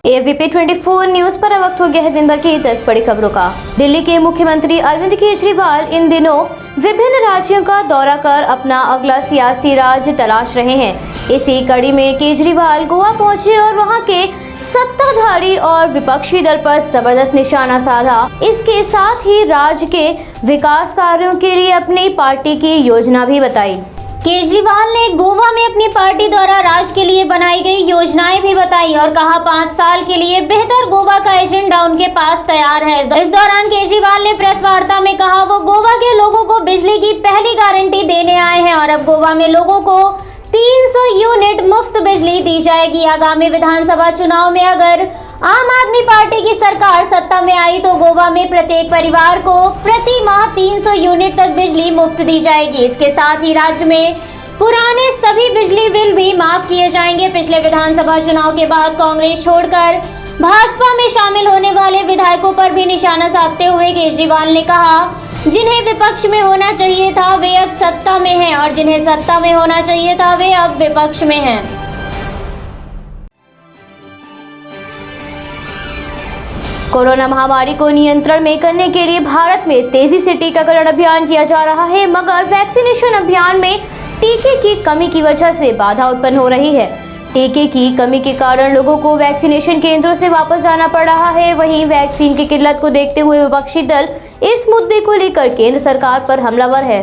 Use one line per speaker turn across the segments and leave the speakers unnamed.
AVP 24 news पर वक्त हो गया है दिन भर की 10 बड़ी खबरों का। दिल्ली के मुख्यमंत्री अरविंद केजरीवाल इन दिनों विभिन्न राज्यों का दौरा कर अपना अगला सियासी राज तलाश रहे हैं। इसी कड़ी में केजरीवाल गोवा पहुंचे और वहां के सत्ताधारी और विपक्षी दल पर जबरदस्त निशाना साधा। इसके साथ ही राज्य के विकास कार्यों के लिए अपनी पार्टी की योजना भी बताई।
केजरीवाल ने गोवा में अपनी पार्टी द्वारा राज्य के लिए बनाई गई योजनाएं भी बताई और कहा 5 साल के लिए बेहतर गोवा का एजेंडा उनके पास तैयार है। इस दौरान केजरीवाल ने प्रेस वार्ता में कहा वो गोवा के लोगों को बिजली की पहली गारंटी देने आए हैं और अब गोवा में लोगों को 300 यूनिट मुफ्त बिजली दी जाएगी। आगामी विधानसभा चुनाव में अगर आम आदमी पार्टी की सरकार सत्ता में आई तो गोवा में प्रत्येक परिवार को प्रति माह 300 यूनिट तक बिजली मुफ्त दी जाएगी। इसके साथ ही राज्य में पुराने सभी बिजली बिल भी माफ किए जाएंगे। पिछले विधानसभा चुनाव के बाद कांग्रेस छोड़कर भाजपा में शामिल होने वाले विधायकों पर भी निशाना साधते हुए केजरीवाल ने कहा जिन्हें विपक्ष में होना चाहिए था वे अब सत्ता में हैं और जिन्हें सत्ता में होना चाहिए था वे अब विपक्ष में हैं।
कोरोना महामारी को नियंत्रण में करने के लिए भारत में तेजी से टीकाकरण अभियान किया जा रहा है, मगर वैक्सीनेशन अभियान में टीके की कमी की वजह से बाधा उत्पन्न हो रही है। टीके की कमी के कारण लोगों को वैक्सीनेशन केंद्रों से वापस जाना पड़ रहा है। वहीं वैक्सीन की किल्लत को देखते हुए विपक्षी दल इस मुद्दे को लेकर केंद्र सरकार पर हमलावर है।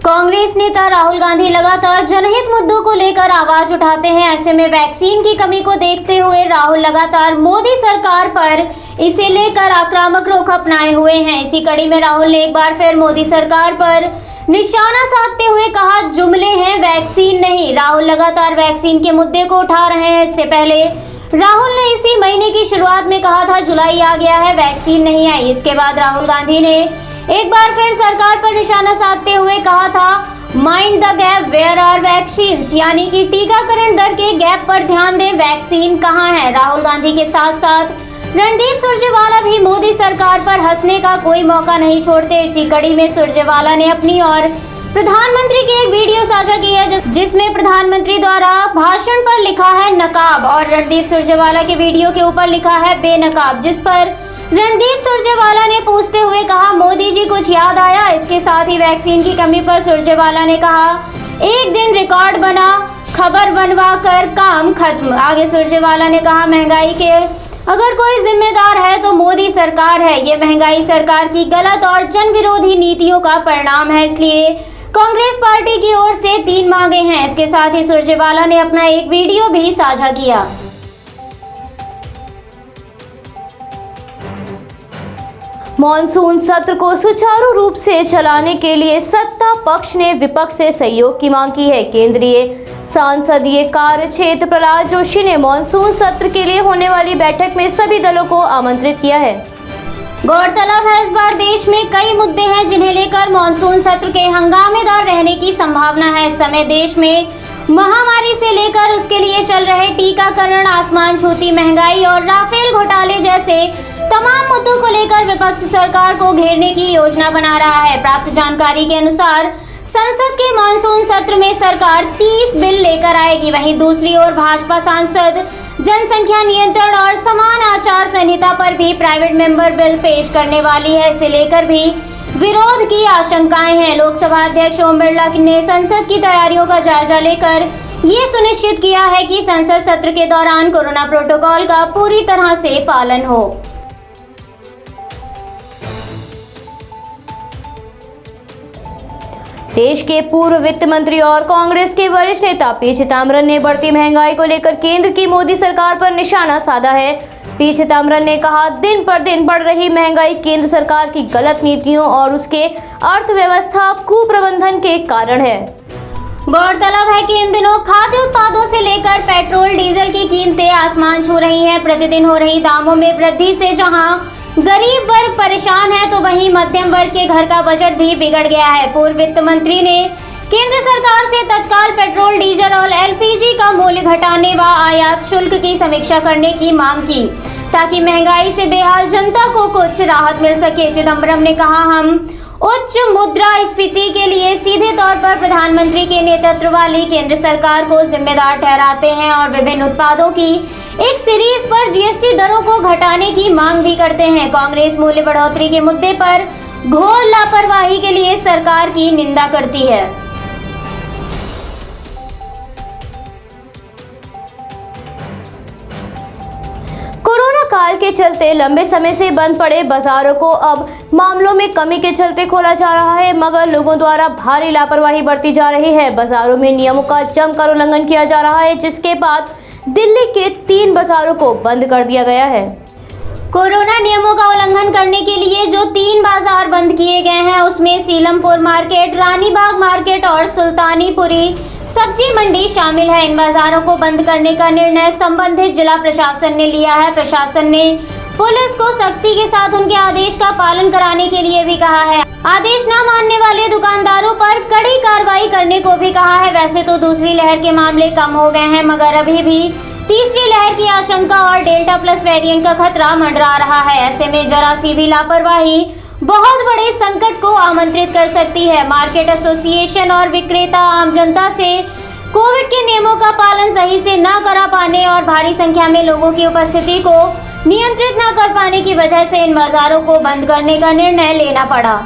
कांग्रेस नेता राहुल गांधी लगातार जनहित मुद्दों को लेकर आवाज उठाते हैं। ऐसे में वैक्सीन की कमी को देखते हुए राहुल लगातार मोदी सरकार पर इसे लेकर आक्रामक रुख अपनाए हुए हैं। इसी कड़ी में राहुल ने एक बार फिर मोदी सरकार पर निशाना साधते हुए कहा जुमले हैं वैक्सीन नहीं। राहुल लगातार वैक्सीन के मुद्दे को उठा रहे हैं। इससे पहले राहुल ने इसी महीने की शुरुआत में कहा था जुलाई आ गया है वैक्सीन नहीं आई। इसके बाद राहुल गांधी ने एक बार फिर सरकार पर निशाना साधते हुए कहा था mind the gap where are vaccines, यानी कि टीकाकरण दर के गैप पर ध्यान दें, वैक्सीन कहां है। राहुल गांधी के साथ साथ रणदीप सुरजेवाला भी मोदी सरकार पर हंसने का कोई मौका नहीं छोड़ते। इसी कड़ी में सुरजेवाला ने अपनी और प्रधानमंत्री की एक वीडियो साझा की है जिसमें प्रधानमंत्री द्वारा भाषण पर लिखा है नकाब और रणदीप सुरजेवाला के वीडियो के ऊपर लिखा है बेनकाब, जिस पर रणदीप सुरजेवाला ने पूछते हुए कहा मोदी जी कुछ याद आया। इसके साथ ही वैक्सीन की कमी पर सुरजेवाला ने कहा एक दिन रिकॉर्ड बना, खबर बनवा कर काम खत्म। आगे सुरजेवाला ने कहा महंगाई के अगर कोई जिम्मेदार है तो मोदी सरकार है। ये महंगाई सरकार की गलत और जन विरोधी नीतियों का परिणाम है, इसलिए कांग्रेस पार्टी की ओर से 3 मांगे हैं। इसके साथ ही सुरजेवाला ने अपना एक वीडियो भी साझा किया।
मॉनसून सत्र को सुचारू रूप से चलाने के लिए सत्ता पक्ष ने विपक्ष से सहयोग की मांग की है। केंद्रीय संसदीय कार्य क्षेत्र प्रहलाद जोशी ने मॉनसून सत्र के लिए होने वाली बैठक में सभी दलों को आमंत्रित किया है।
गौरतलब है इस बार देश में कई मुद्दे हैं जिन्हें लेकर मॉनसून सत्र के हंगामेदार रहने की संभावना है। इस समय देश में महामारी से लेकर उसके लिए चल रहे टीकाकरण, आसमान छूती महंगाई और राफेल घोटाले जैसे तमाम मुद्दों को लेकर विपक्ष सरकार को घेरने की योजना बना रहा है। प्राप्त जानकारी के अनुसार संसद के मानसून सत्र में सरकार 30 बिल लेकर आएगी। वहीं दूसरी ओर भाजपा सांसद जनसंख्या नियंत्रण और समान आचार संहिता पर भी प्राइवेट मेंबर बिल पेश करने वाली है। इसे लेकर भी विरोध की आशंकाएं हैं। लोकसभा अध्यक्ष ओम बिरला ने संसद की तैयारियों का जायजा लेकर ये सुनिश्चित किया है कि संसद सत्र के दौरान कोरोना प्रोटोकॉल का पूरी तरह से पालन हो।
देश के पूर्व वित्त मंत्री और कांग्रेस के वरिष्ठ नेता पी चिदंबरम ने बढ़ती महंगाई को लेकर केंद्र की मोदी सरकार पर निशाना साधा है। पी चिदंबरम ने कहा दिन पर दिन बढ़ रही महंगाई केंद्र सरकार की गलत नीतियों और उसके अर्थव्यवस्था कुप्रबंधन के कारण है।
गौरतलब है कि इन दिनों खाद्य उत्पादों से लेकर पेट्रोल डीजल की कीमतें आसमान छू रही हैं। प्रतिदिन हो रही दामों में वृद्धि से जहां गरीब वर्ग परेशान है तो वहीं मध्यम वर्ग के घर का बजट भी बिगड़ गया है। पूर्व वित्त मंत्री ने केंद्र सरकार से तत्काल पेट्रोल, डीजल और एलपीजी का मूल्य घटाने व आयात शुल्क की समीक्षा करने की मांग की ताकि महंगाई से बेहाल जनता को कुछ राहत मिल सके। चिदंबरम ने कहा हम उच्च मुद्रास्फीति के लिए सीधे तौर पर प्रधानमंत्री के नेतृत्व वाली केंद्र सरकार को जिम्मेदार ठहराते हैं और विभिन्न उत्पादों की एक सीरीज पर जीएसटी दरों को घटाने की मांग भी करते हैं। कांग्रेस मूल्य बढ़ोतरी के मुद्दे पर घोर लापरवाही के लिए सरकार की निंदा करती है।
कोरोना काल के चलते लंबे समय से बंद पड़े बाजारों को अब मामलों में कमी के चलते खोला जा रहा है, मगर लोगों द्वारा भारी लापरवाही बरती जा रही है। बाजारों में नियमों का जमकर उल्लंघन किया जा रहा है, जिसके बाद दिल्ली के 3 बाजारों को बंद कर दिया गया है।
कोरोना नियमों का उल्लंघन करने के लिए जो 3 बाजार बंद किए गए हैं, उसमें सीलमपुर मार्केट, रानीबाग मार्केट और सुल्तानीपुरी सब्जी मंडी शामिल है। इन बाजारों को बंद करने का निर्णय संबंधित जिला प्रशासन ने लिया है। प्रशासन ने पुलिस को सख्ती के साथ उनके आदेश का पालन कराने के लिए भी कहा है। आदेश न मानने वाले दुकानदारों पर कड़ी कार्रवाई करने को भी कहा है। वैसे तो दूसरी लहर के मामले कम हो गए हैं, मगर अभी भी तीसरी लहर की आशंका और डेल्टा प्लस वेरिएंट का खतरा मंडरा रहा है। ऐसे में जरा सी भी लापरवाही बहुत बड़े संकट को आमंत्रित कर सकती है। मार्केट एसोसिएशन और विक्रेता आम जनता से कोविड के नियमों का पालन सही से न करा पाने और भारी संख्या में लोगों की उपस्थिति को नियंत्रित न कर पाने की वजह से इन बाजारों को बंद करने का निर्णय लेना पड़ा।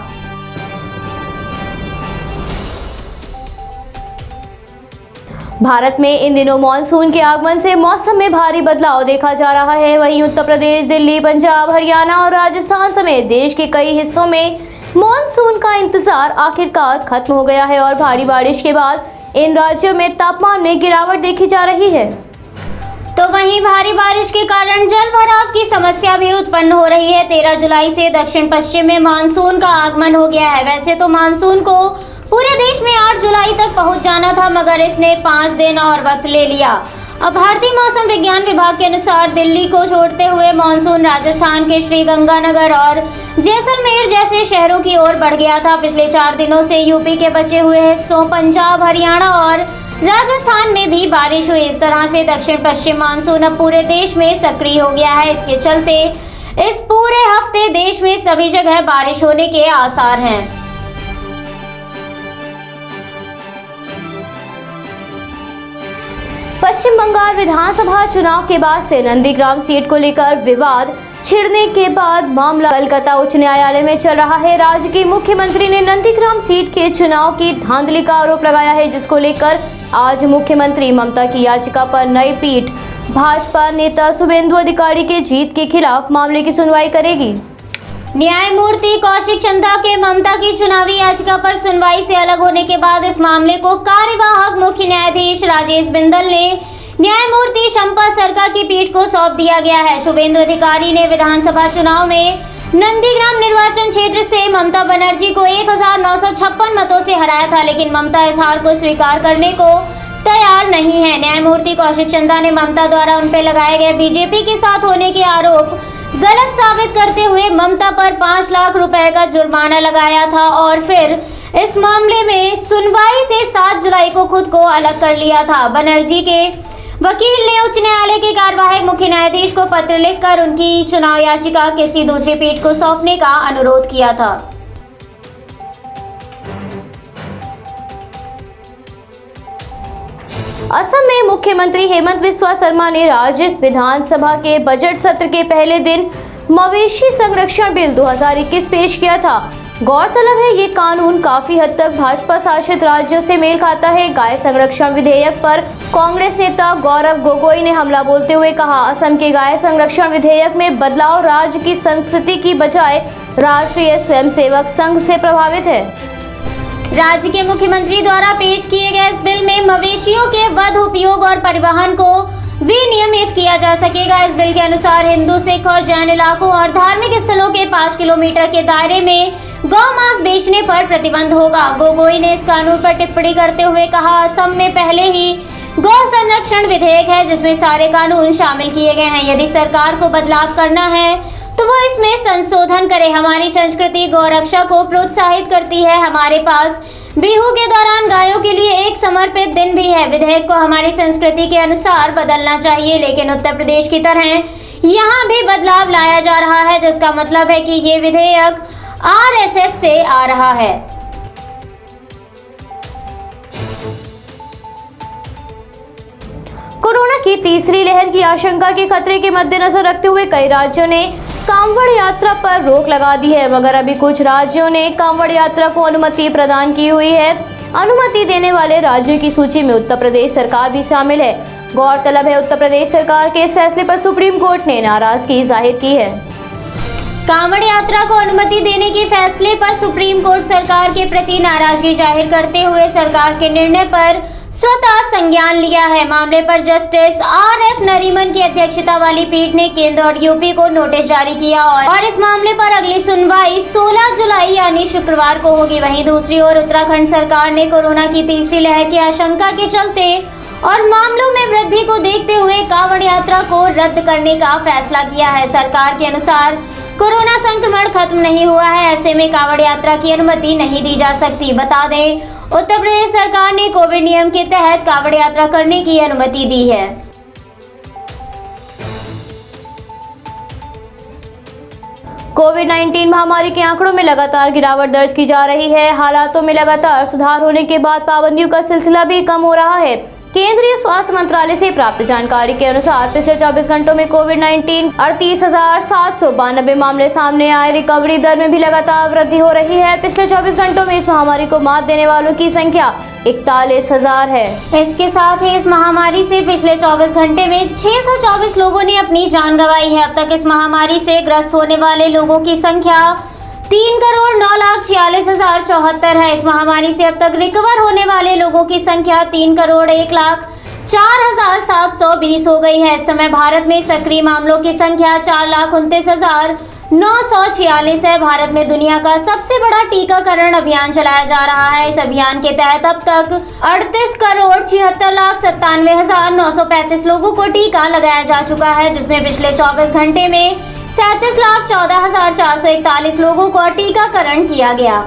भारत में इन दिनों मानसून के आगमन से मौसम में भारी बदलाव देखा जा रहा है। वहीं उत्तर प्रदेश, दिल्ली, पंजाब, हरियाणा और राजस्थान समेत देश के कई हिस्सों में मानसून का इंतजार आखिरकार खत्म हो गया है और भारी बारिश के बाद इन राज्यों में तापमान में गिरावट देखी जा रही है।
तो वहीं भारी बारिश के कारण जल भराव की समस्या भी उत्पन्न हो रही है। 13 जुलाई से दक्षिण पश्चिम में मानसून का आगमन हो गया है। वैसे तो मानसून को पूरे देश में 8 जुलाई तक पहुंच जाना था, मगर इसने 5 दिन और वक्त ले लिया। अब भारतीय मौसम विज्ञान विभाग के अनुसार दिल्ली को छोड़ते हुए मानसून राजस्थान के श्रीगंगानगर और जैसलमेर जैसे शहरों की ओर बढ़ गया था। पिछले 4 दिनों से यूपी के बचे हुए हिस्सों पंजाब, हरियाणा और राजस्थान में भी बारिश हुई। इस तरह से दक्षिण पश्चिम मानसून अब पूरे देश में सक्रिय हो गया है। इसके चलते इस पूरे हफ्ते देश में सभी जगह बारिश होने के आसार हैं।
पश्चिम बंगाल विधानसभा चुनाव के बाद से नंदीग्राम सीट को लेकर विवाद छिड़ने के बाद मामला कलकत्ता उच्च न्यायालय में चल रहा है। राज्य की मुख्यमंत्री ने नंदीग्राम सीट के चुनाव की धांधली का आरोप लगाया है, जिसको लेकर आज मुख्यमंत्री ममता की याचिका पर नई पीठ भाजपा नेता शुभेंदु अधिकारी के जीत के खिलाफ मामले की सुनवाई करेगी।
न्यायमूर्ति कौशिक चंद्रा के ममता की चुनावी याचिका पर सुनवाई से अलग होने के बाद इस मामले को कार्यवाहक मुख्य न्यायाधीश राजेश बिंदल ने न्यायमूर्ति शंपा सरका की पीठ को सौंप दिया गया है। शुभेंदु अधिकारी ने विधानसभा चुनाव में नंदीग्राम निर्वाचन क्षेत्र से ममता बनर्जी को 1956 मतों से हराया था, लेकिन ममता इस हार को स्वीकार करने को तैयार नहीं है। न्यायमूर्ति कौशिक चंद्रा ने ममता द्वारा उन पर लगाए गए बीजेपी के साथ होने के आरोप गलत साबित करते हुए ममता पर 5 लाख रुपए का जुर्माना लगाया था और फिर इस मामले में सुनवाई से 7 जुलाई को खुद को अलग कर लिया था। बनर्जी के वकील ने उच्च न्यायालय के कार्यवाहक मुख्य न्यायाधीश को पत्र लिखकर उनकी चुनाव याचिका किसी दूसरी पीठ को सौंपने का अनुरोध किया था।
असम में मुख्यमंत्री हेमंत बिस्वा शर्मा ने राज्य विधानसभा के बजट सत्र के पहले दिन मवेशी संरक्षण बिल 2021 पेश किया था। गौरतलब है, ये कानून काफी हद तक भाजपा शासित राज्यों से मेल खाता है। गाय संरक्षण विधेयक पर कांग्रेस नेता गौरव गोगोई ने हमला बोलते हुए कहा, असम के गाय संरक्षण विधेयक में बदलाव राज्य की संस्कृति की बजाय राष्ट्रीय स्वयंसेवक संघ से प्रभावित है।
राज्य के मुख्यमंत्री द्वारा पेश किए गए इस बिल में मवेशियों के वध, उपयोग और परिवहन को विनियमित किया जा सकेगा। इस बिल के अनुसार हिंदू, सिख और जैन इलाकों और धार्मिक स्थलों के 5 किलोमीटर के दायरे में गौ मांस बेचने पर प्रतिबंध होगा। गोगोई ने इस कानून पर टिप्पणी करते हुए कहा, असम में पहले ही गौ संरक्षण विधेयक है जिसमें सारे कानून शामिल किए गए हैं। यदि सरकार को बदलाव करना है तो वो इसमें संशोधन करे। हमारी संस्कृति गौरक्षा को प्रोत्साहित करती है। हमारे पास बिहू के दौरान गायों के लिए एक समर्पित दिन भी है। विधेयक को हमारी संस्कृति के अनुसार बदलना चाहिए, लेकिन उत्तर प्रदेश की तरह यहाँ भी बदलाव लाया जा रहा है, जिसका मतलब है कि ये विधेयक आरएसएस से आ रहा है।
कोरोना की तीसरी लहर की आशंका के खतरे के मद्देनजर रखते हुए कई राज्यों ने कांवड़ यात्रा पर रोक लगा दी है, मगर अभी कुछ राज्यों ने कांवड़ यात्रा को अनुमति प्रदान की हुई है। अनुमति देने वाले राज्यों की सूची में उत्तर प्रदेश सरकार भी शामिल है। गौरतलब है, उत्तर प्रदेश सरकार के इस फैसले पर सुप्रीम कोर्ट ने नाराजगी जाहिर की है।
कांवड़ यात्रा को अनुमति देने के फैसले पर सुप्रीम कोर्ट सरकार के प्रति नाराजगी जाहिर करते हुए सरकार के निर्णय पर स्वतः संज्ञान लिया है। मामले पर जस्टिस आरएफ नरीमन की अध्यक्षता वाली पीठ ने केंद्र और यूपी को नोटिस जारी किया और इस मामले पर अगली सुनवाई 16 जुलाई यानी शुक्रवार को होगी। वहीं दूसरी ओर उत्तराखंड सरकार ने कोरोना की तीसरी लहर की आशंका के चलते और मामलों में वृद्धि को देखते हुए कांवड़ यात्रा को रद्द करने का फैसला किया है। सरकार के अनुसार कोरोना संक्रमण खत्म नहीं हुआ है, ऐसे में कांवड़ यात्रा की अनुमति नहीं दी जा सकती। बता दें, उत्तर प्रदेश सरकार ने कोविड नियम के तहत कांवड़ यात्रा करने की अनुमति दी है।
कोविड-19 महामारी के आंकड़ों में लगातार गिरावट दर्ज की जा रही है। हालातों में लगातार सुधार होने के बाद पाबंदियों का सिलसिला भी कम हो रहा है। केंद्रीय स्वास्थ्य मंत्रालय से प्राप्त जानकारी के अनुसार पिछले 24 घंटों में कोविड-19 38,792 मामले सामने आए। रिकवरी दर में भी लगातार वृद्धि हो रही है। पिछले 24 घंटों में इस महामारी को मात देने वालों की संख्या 41,000 है।
इसके साथ ही इस महामारी से पिछले 24 घंटे में 624 लोगों ने अपनी जान गंवाई है। अब तक इस महामारी से ग्रस्त होने वाले लोगों की संख्या 3,09,46,074 है। इस महामारी से अब तक रिकवर होने वाले लोगों की संख्या 3,01,04,720 हो गई है। इस समय भारत में सक्रिय मामलों की संख्या 4,29,946 है। भारत में दुनिया का सबसे बड़ा टीकाकरण अभियान चलाया जा रहा है। इस अभियान के तहत अब तक 38,76,97,935 लोगों को टीका लगाया जा चुका है, जिसमें पिछले 24 घंटे में 37,14,441 लोगों को टीकाकरण किया गया।